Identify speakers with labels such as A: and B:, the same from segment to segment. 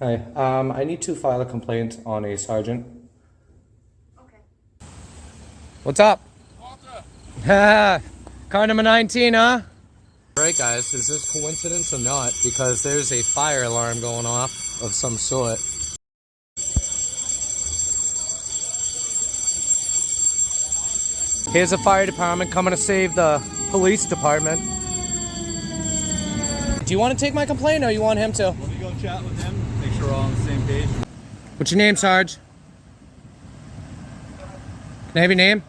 A: Hi, I need to file a complaint on a sergeant.
B: Okay.
A: What's up? Walter! Car number 19, huh? Alright guys, is this coincidence or not? Because there's a fire alarm going off of some sort. Here's a fire department coming to save the police department. Do you want to take my complaint or you want him to?
C: Let me go chat with him, make sure we're all on the same page.
A: What's your name, Sarge? Can I have your name?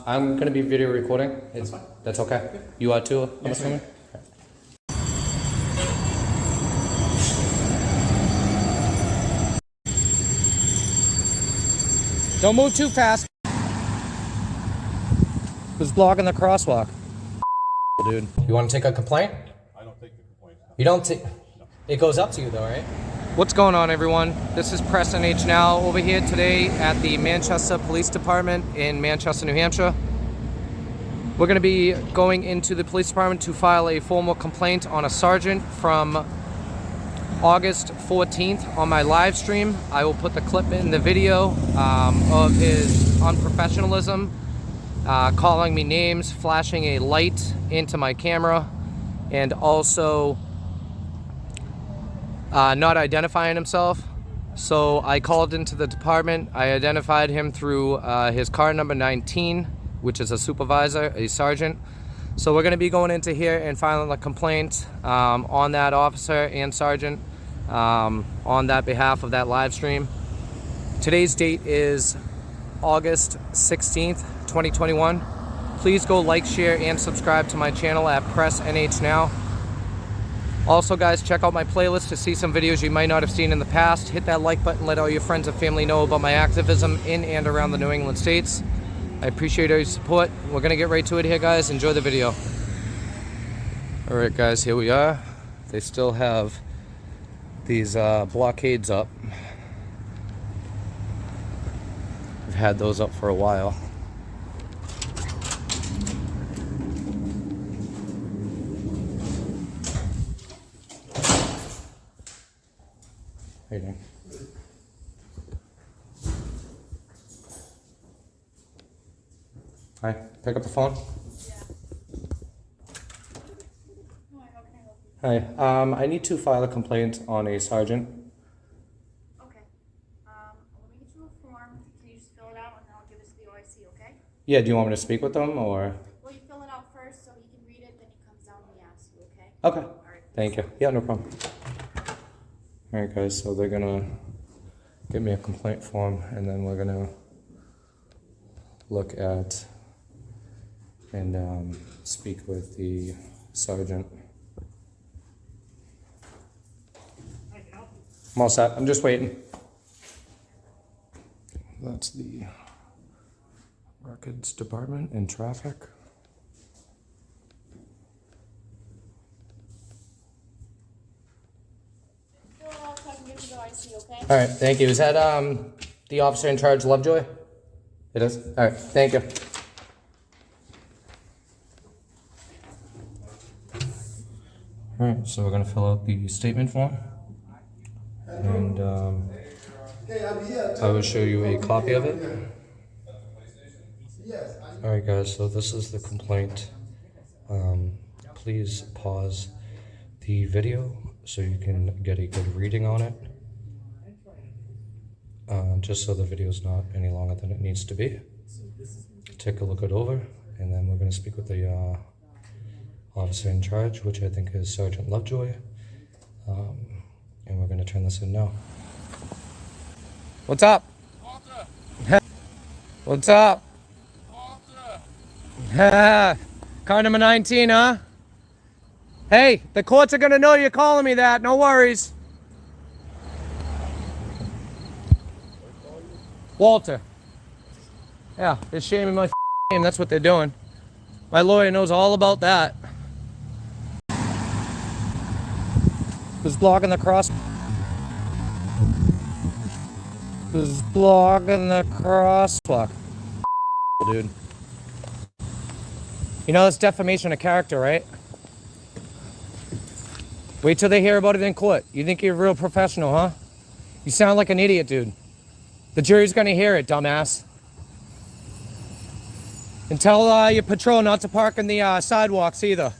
A: I'm gonna be video recording. That's okay. You are too, I'm assuming? Don't move too fast. Who's blocking the crosswalk? Dude, you want to take a complaint?
C: I don't take the complaint.
A: You don't take... It goes up to you though, right? What's going on, everyone? This is Press NH Now over here today at the Manchester Police Department in Manchester, New Hampshire. We're going to be going into the police department to file a formal complaint on a sergeant from August 14th on my live stream. I will put the clip in the video of his unprofessionalism, calling me names, flashing a light into my camera, and also not identifying himself. So I called into the department. I identified him through his car number 19, which is a supervisor, a sergeant. So we're going to be going into here and filing a complaint on that officer and sergeant on that behalf of that live stream. Today's date is August 16th, 2021. Please go like, share, and subscribe to my channel at Press NH Now. Also, guys, check out my playlist to see some videos you might not have seen in the past. Hit that like button, let all your friends and family know about my activism in and around the New England states. I appreciate all your support. We're gonna get right to it here, guys. Enjoy the video. All right, guys, here we are. They still have these blockades up. I've had those up for a while. How you doing? Hi, pick up the phone. Hi, I need to file a complaint on a sergeant.
B: Okay. Let me get you a form. Can you just fill it out and then I'll give it to the OIC, okay?
A: Yeah, do you want me to speak with them or?
B: Well, you fill it out first so he can read it, then he comes down and he asks you, okay?
A: Okay,
B: All right.
A: thank you. Yeah, no problem. All right, guys, so they're gonna give me a complaint form and then we're gonna look at and speak with the sergeant. I'm all set. I'm just waiting. That's the records department and traffic.
B: Fill it out so I can give it to the OIC, okay?
A: All right, thank you. Is that the officer in charge, Lovejoy? It is? All right, thank you. All right, so we're gonna fill out the statement form. And I will show you a copy of it. Alright guys, so this is the complaint. Please pause the video so you can get a good reading on it. Just so the video is not any longer than it needs to be. Take a look it over and then we're going to speak with the officer in charge, which I think is Sergeant Lovejoy. And we're going to turn this in now. What's up?
C: Walter!
A: What's up?
C: Walter!
A: Car number 19, huh? Hey, the courts are going to know you're calling me that. No worries. Walter. Yeah, they're shaming my name. That's what they're doing. My lawyer knows all about that. Who's blocking the cross? Who's blocking the crosswalk? Dude. You know that's defamation of character, right? Wait till they hear about it in court. You think you're a real professional, huh? You sound like an idiot, dude. The jury's gonna hear it, dumbass. And tell your patrol not to park in the sidewalks either.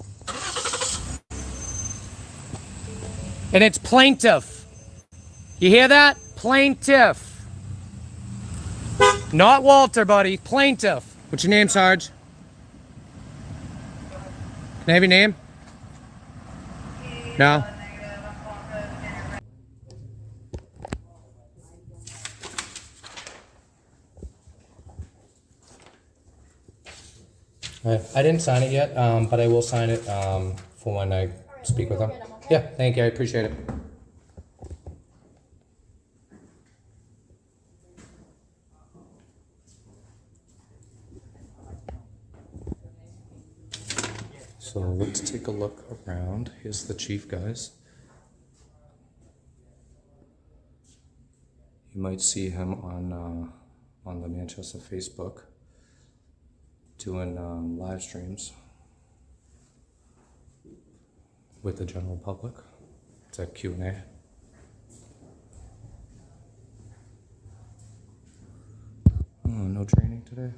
A: And it's plaintiff. You hear that? Plaintiff. Not Walter, buddy. Plaintiff. What's your name, Sarge? Can I have your name? No? I didn't sign it yet, but I will sign it for when I speak with them. Yeah, thank you. I appreciate it. So let's take a look around. Here's the chief, guys. You might see him on the Manchester Facebook doing live streams with the general public. It's a Q&A. Oh, no training today.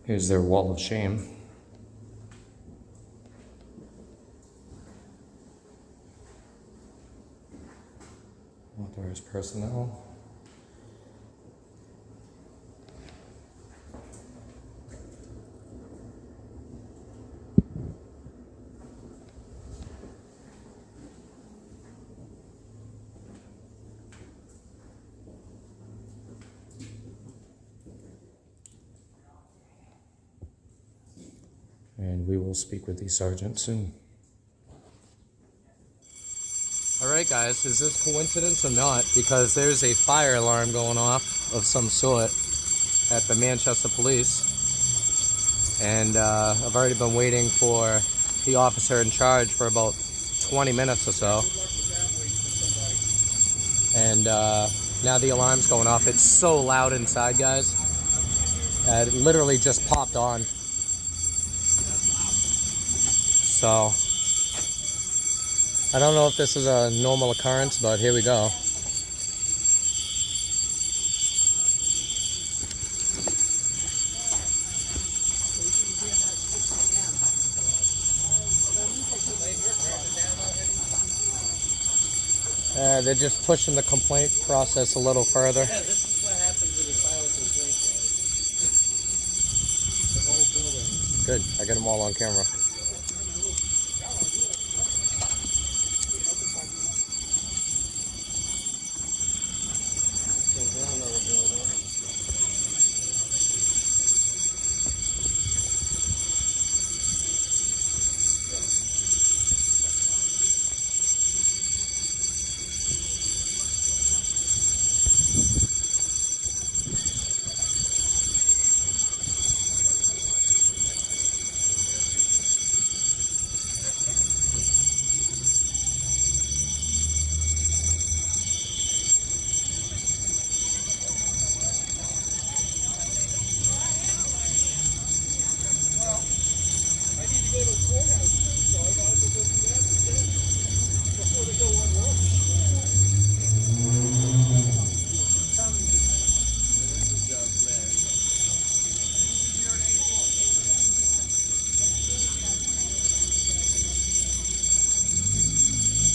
A: Here's their wall of shame. Authorized personnel. And we will speak with the sergeant soon. Alright guys, is this coincidence or not? Because there's a fire alarm going off of some sort at the Manchester Police. And I've already been waiting for the officer in charge for about 20 minutes or so. And now the alarm's going off. It's so loud inside, guys. It literally just popped on. So I don't know if this is a normal occurrence, but here we go. They're just pushing the complaint process a little further.
D: Yeah, this is what happens when you file a complaint, guys. The whole building.
A: Good, I got them all on camera.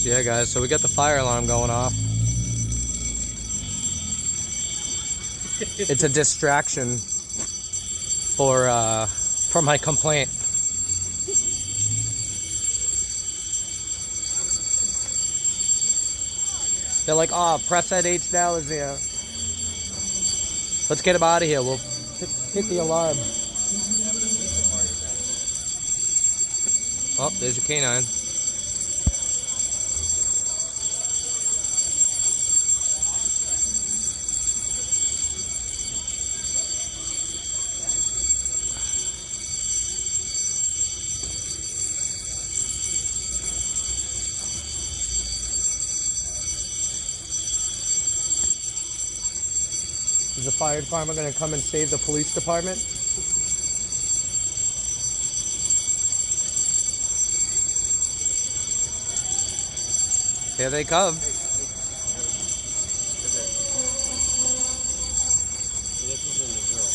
A: Yeah, guys, so we got the fire alarm going off. It's a distraction for my complaint. They're like, oh, press that H now is here. Let's get him out of here. We'll hit the alarm. Oh, there's your canine. Is the fire department going to come and save the police department? Here they come.
C: So this is in the drill.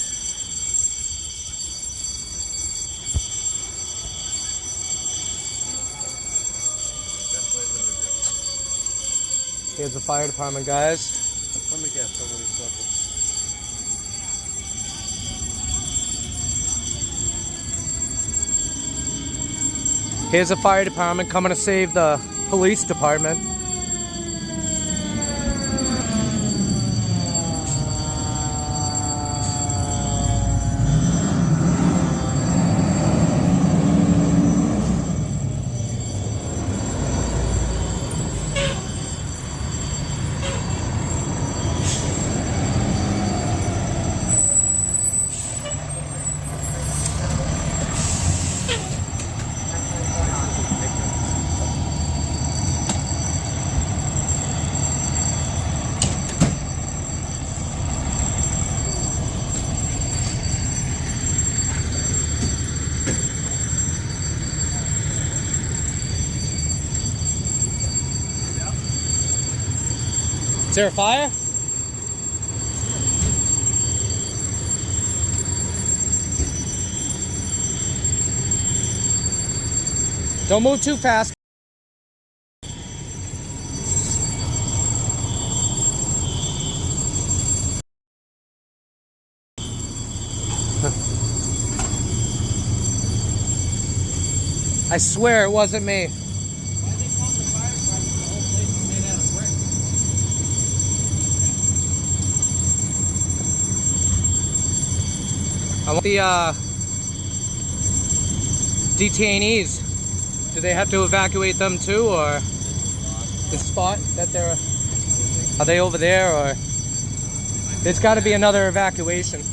C: That plays in the drill.
A: Here's the fire department, guys.
C: Let me guess, somebody's something.
A: Here's the fire department coming to save the police department. Is there a fire? Don't move too fast. I swear it wasn't me.
D: Why they call the fire department? The whole place is made out of brick.
A: I want the detainees. Do they have to evacuate them too, or the spot that they're? Are they over there, or there's got to be another evacuation?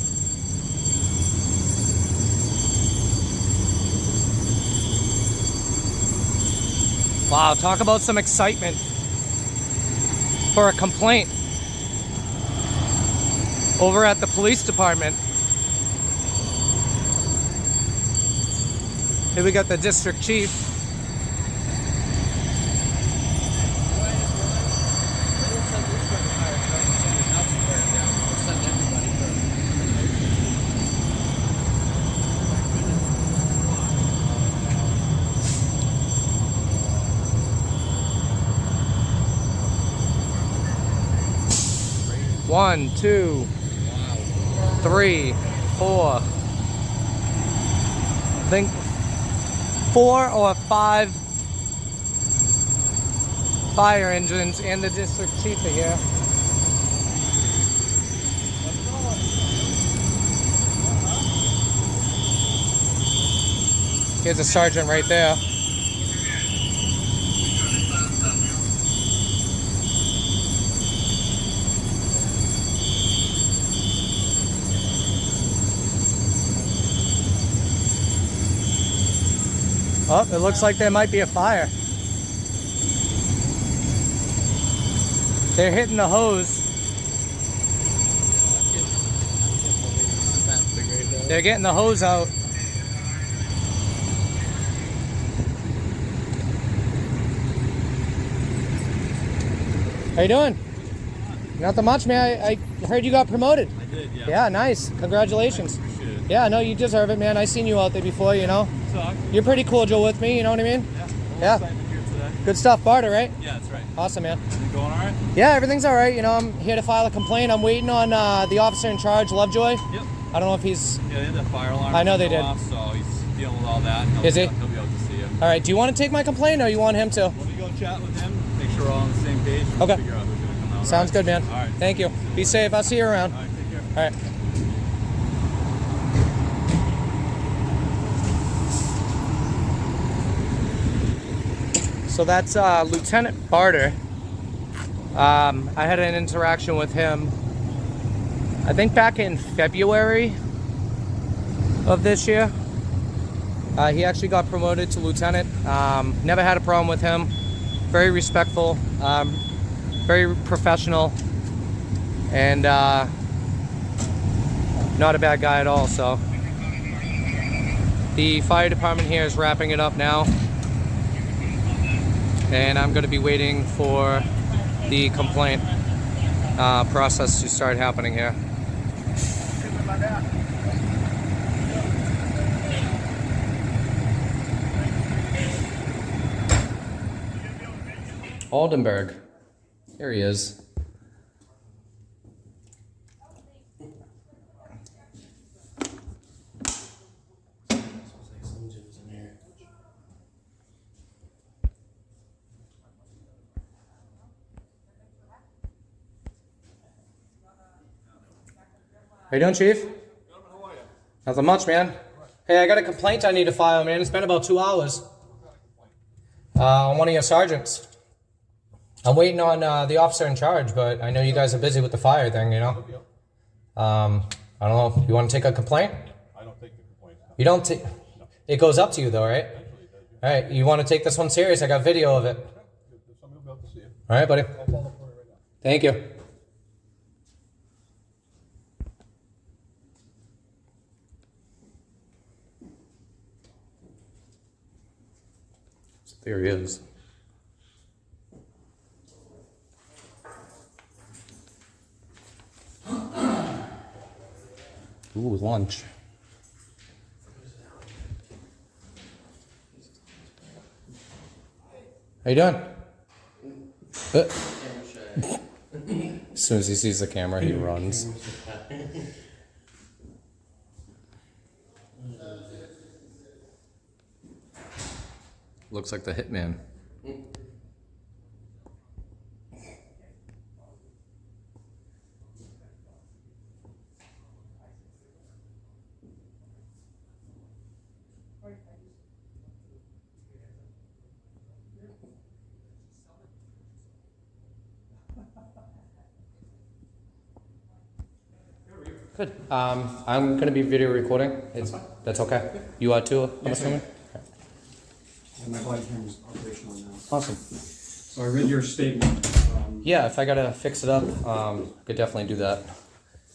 A: Wow, talk about some excitement for a complaint over at the police department. Here we got the district chief. One, two, 3, 4. I think 4 or 5 fire engines and the district chief are here. Here's a sergeant right there. Oh, it looks like there might be a fire. They're hitting the hose. They're getting the hose out. How you doing? Nothing much, man. I heard you got promoted.
C: I did, yeah.
A: Yeah, nice. Congratulations.
C: Appreciate it.
A: Yeah, no, you deserve it, man. I seen you out there before, you know.
C: Talk.
A: You're pretty cordial with me, you know what I mean?
C: Yeah.
A: Yeah.
C: Excited to be here today.
A: Good stuff, Barter, right?
C: Yeah, that's right.
A: Awesome, man.
C: You going all right?
A: Yeah, everything's all right. You know, I'm here to file a complaint. I'm waiting on the officer in charge, Lovejoy.
C: Yep.
A: I don't know if he's...
C: Yeah, they had that fire alarm.
A: I know they
C: go
A: did.
C: Off, so he's dealing with all that.
A: Is he?
C: He'll be out to see you.
A: All right, do you want to take my complaint or you want him to?
C: Let me go chat with him, make sure we're all on the same page. And
A: Okay.
C: Figure out who's going to come out.
A: Sounds good, man.
C: All right.
A: Thank you. Be safe. I'll see you around.
C: All right, take care.
A: All right. So that's Lieutenant Barter. I had an interaction with him, I think back in February of this year. He actually got promoted to lieutenant. Never had a problem with him. Very respectful, very professional, and not a bad guy at all. So the fire department here is wrapping it up now, and I'm going to be waiting for the complaint process to start happening here. Oldenburg. Here he is. How you doing, Chief? Nothing much, man. Hey, I got a complaint I need to file, man. It's been about 2 hours. On one of your sergeants. I'm waiting on the officer in charge, but I know you guys are busy with the fire thing, you know? I don't know. You want to take a complaint?
E: I don't take the complaint.
A: You don't take... It goes up to you, though, right? All right. You want to take this one serious? I got video of it.
E: Somebody will be able to see it.
A: All right, buddy.
E: I'll follow for it right now.
A: Thank you. There he is. Ooh, lunch. How you doing? As soon as he sees the camera, he runs. Looks like the hitman. Good. I'm going to be video recording. That's okay. You are too, I'm assuming?
F: And my body camera's operational now.
A: Awesome.
F: So I read your statement.
A: Yeah, if I got to fix it up, I could definitely do that.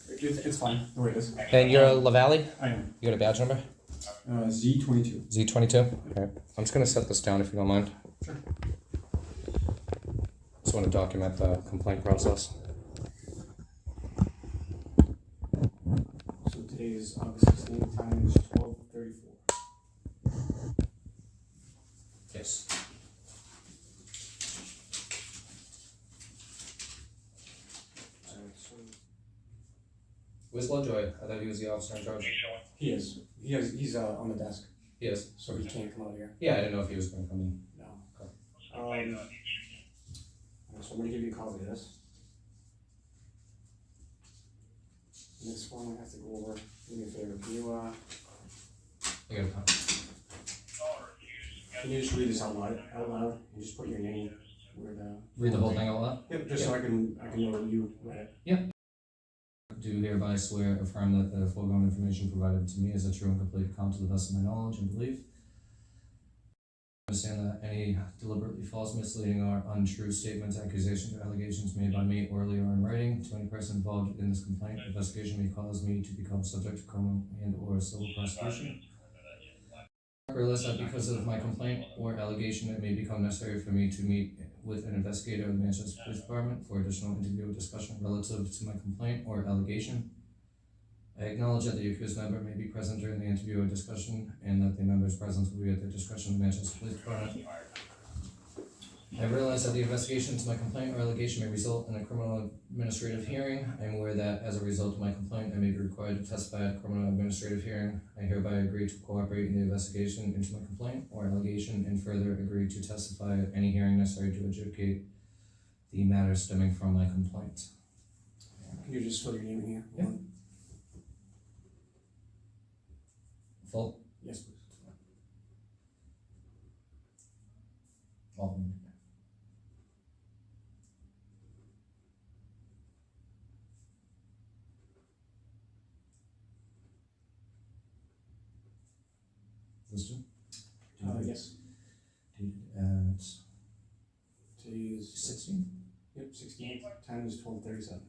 F: It's fine, the way it is.
A: And you're a LaValle?
F: I am.
A: You got a badge number?
F: Z22.
A: Z22? Okay. I'm just going to set this down if you don't mind.
F: Sure.
A: Just want to document the complaint process.
F: So today is August 16th, time is 12:34.
A: Yes.
F: So
A: Where's Lovejoy? I thought he was the officer in charge.
F: he is. He's on the desk,
A: Yes.
F: so he can't come out here.
A: Yeah, I didn't know if he was going to come in.
F: No. So I'm gonna give you a copy of this. Next one I have to go over. Do me a favor.
A: I got a copy.
F: Can you just read this out loud? You just put your name where the.
A: Read the whole thing out loud?
F: Yep. Just so I can know that you read it.
A: Do hereby swear affirm that the foregoing information provided to me is a true and complete account to the best of my knowledge and belief. I understand that any deliberately false, misleading, or untrue statements, accusations, or allegations made by me orally or in writing to any person involved in this complaint, investigation may cause me to become subject to criminal and or civil prosecution. I realize that because of my complaint or allegation, it may become necessary for me to meet with an investigator of the Manchester Police Department for additional interview or discussion relative to my complaint or allegation. I acknowledge that the accused member may be present during the interview or discussion, and that the member's presence will be at the discretion of the Manchester Police Department. I realize that the investigation into my complaint or allegation may result in a criminal administrative hearing. I am aware that as a result of my complaint, I may be required to testify at a criminal administrative hearing. I hereby agree to cooperate in the investigation into my complaint or allegation, and further agree to testify at any hearing necessary to adjudicate the matters stemming from my complaint.
F: Can you just fill your name in here?
A: Yeah. Full?
F: Yes, please.
A: All of them. Listed?
F: Yes.
A: Dated at
F: Today is
A: 16?
F: Yep, 16th. Time is 12:37.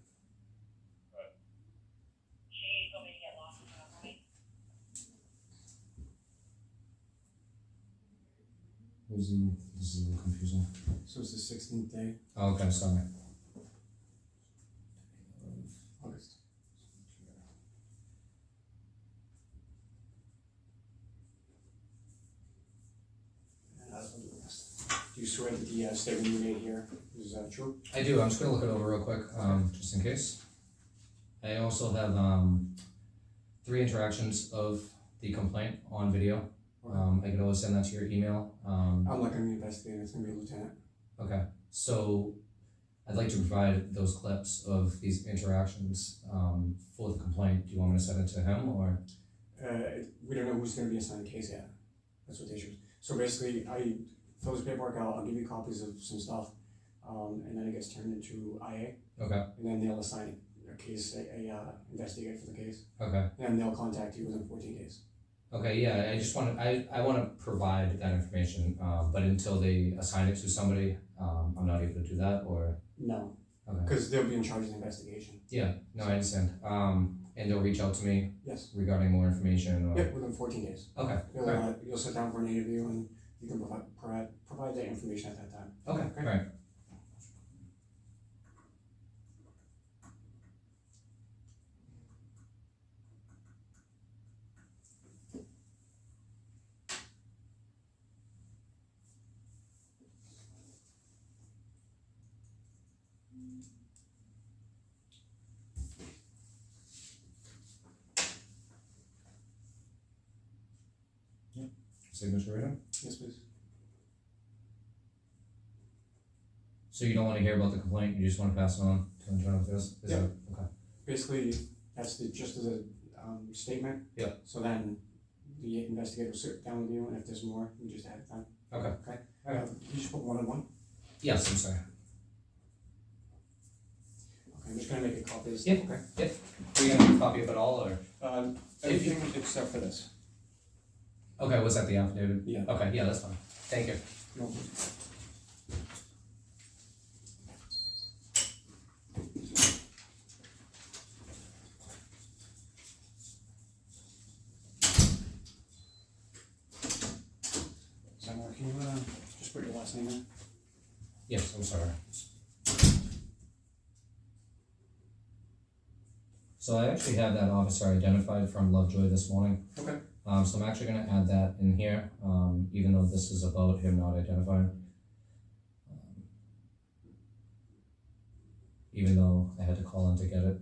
A: This is a little confusing.
F: So it's the 16th day,
A: Oh, okay, sorry.
F: August. And I'll do the rest. Do you swear that the statement you made here is true?
A: I do. I'm just gonna look it over real quick, just in case. I also have 3 interactions of the complaint on video. I can always send that to your email.
F: I'm not gonna be investigating, it's gonna be a lieutenant.
A: Okay, so I'd like to provide those clips of these interactions for the complaint. Do you want me to send it to him or?
F: We don't know who's gonna be assigned the case yet. That's what the issue is. So basically, I fill this paperwork out, I'll give you copies of some stuff, and then it gets turned into IA,
A: Okay,
F: and then they'll assign a case, a investigator for the case,
A: okay,
F: and they'll contact you within 14 days.
A: okay. Yeah, I just want to. I want to provide that information, but until they assign it to somebody, I'm not able to do that. Or
F: No,
A: okay.
F: because they'll be in charge of the investigation.
A: Yeah, no, I understand. And they'll reach out to me
F: Yes.
A: regarding more information. Or...
F: Yep, within 14 days.
A: Okay.
F: You'll,
A: Alright.
F: you'll sit down for an interview and you can provide that information at that time.
A: Okay.
F: Okay.
A: All right. Signature item.
F: Yes, please.
A: So you don't want to hear about the complaint, you just want to pass it on to internal affairs? Is
F: Yeah.
A: that okay?
F: Basically, that's the gist of the statement.
A: Yeah.
F: So then the investigator will sit down with you, and if there's more, you just add it then.
A: Okay.
F: Okay.
A: Alright.
F: You just put 1 on 1.
A: Yes, I'm sorry.
F: Okay, I'm just gonna make a copy of this.
A: Yep.
F: Okay.
A: Yep. Are you gonna make a copy of it all, or?
F: Everything except for this.
A: Okay, was that the affidavit?
F: Yeah.
A: Okay, yeah, that's fine. Thank you.
F: No. Can you just put your last name in?
A: Yes, I'm sorry. So I actually had that officer identified from Lovejoy this morning.
F: Okay.
A: So I'm actually gonna add that in here, even though this is about him not identifying. Even though I had to call in to get it.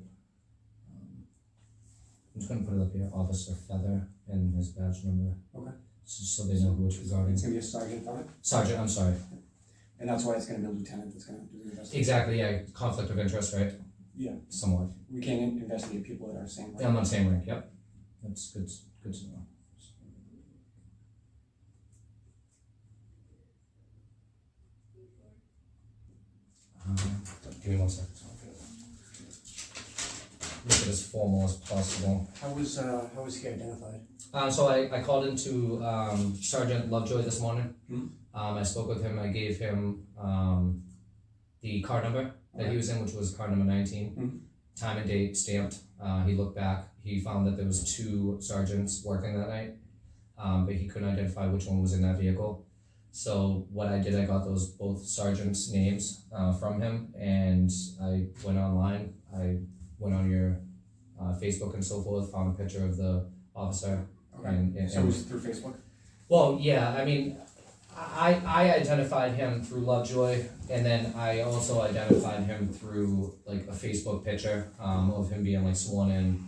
A: I'm just gonna put it up here, Officer Feather and his badge number.
F: Okay.
A: So they know who it's regarding.
F: It's gonna be a sergeant on it,
A: Sergeant, I'm sorry.
F: and that's why it's gonna be a lieutenant that's gonna do the investigation.
A: Exactly, yeah, conflict of interest, right?
F: Yeah,
A: Somewhat.
F: we can't investigate people that are same.
A: Yeah, I'm on the same rank, yep. That's good to know. Give me 1 second. Make it as formal as possible.
F: How was he identified?
A: So I called into Sergeant Lovejoy this morning.
F: Hmm.
A: I spoke with him. I gave him the car number that he was in, which was car number 19.
F: Hmm.
A: Time and date stamped. He looked back. He found that there was 2 sergeants working that night, but he couldn't identify which one was in that vehicle. So what I did, I got those both sergeants' names from him, and I went online. I went on your Facebook and so forth, found a picture of the officer.
F: Okay.
A: And
F: So it was through Facebook?
A: well, yeah, I mean, I identified him through Lovejoy, and then I also identified him through like a Facebook picture of him being like sworn in.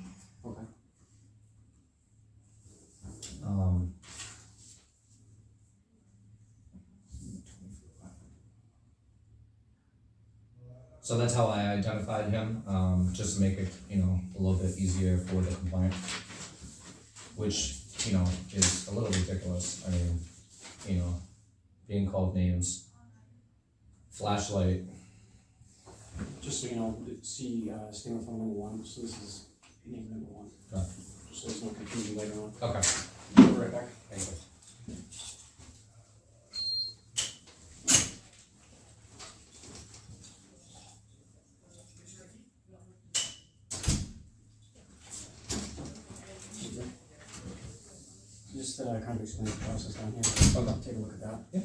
F: Okay.
A: So that's how I identified him, just to make it, a little bit easier for the complaint, which, is a little ridiculous. I mean, being called names, flashlight.
F: Just so you know, see statement from number 1, so this is name number 1.
A: Okay.
F: Just so there's no confusion later on.
A: Okay.
F: I'll be right back.
A: Thank you.
F: Just kind of explain the process down here.
A: Okay.
F: Take a look at that.
A: Yeah.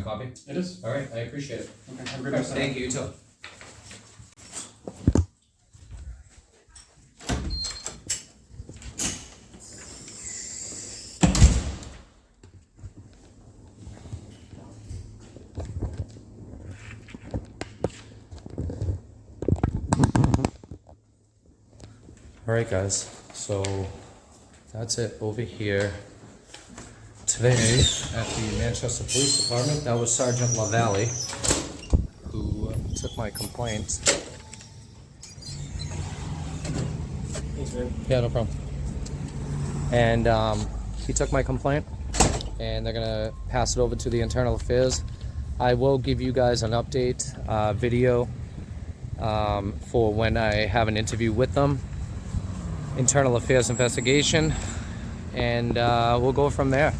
A: signed copy?
F: It is.
A: All right, I appreciate it.
F: Okay, have a great rest of the
A: Thank
F: day.
A: you, you too. All right, guys, so that's it over here today at the Manchester Police Department. That was Sergeant LaValle who took my complaint.
F: Thanks, man.
A: Yeah, no problem. And he took my complaint, and they're gonna pass it over to the Internal Affairs. I will give you guys an update video for when I have an interview with them. Internal Affairs investigation, and we'll go from there.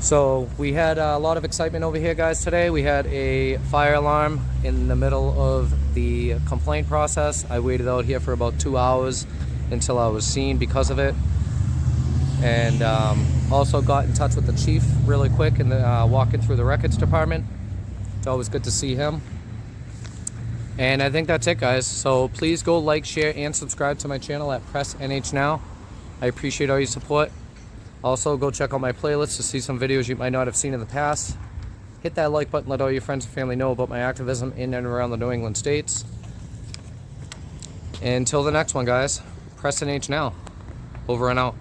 A: So we had a lot of excitement over here, guys, today. We had a fire alarm in the middle of the complaint process. I waited out here for about 2 hours until I was seen because of it, and also got in touch with the chief really quick and walking through the records department. It's always good to see him. And I think that's it, guys. So please go like, share, and subscribe to my channel at Press NH Now. I appreciate all your support. Also, go check out my playlist to see some videos you might not have seen in the past. Hit that like button, let all your friends and family know about my activism in and around the New England states. Until the next one, guys, Press NH Now. Over and out.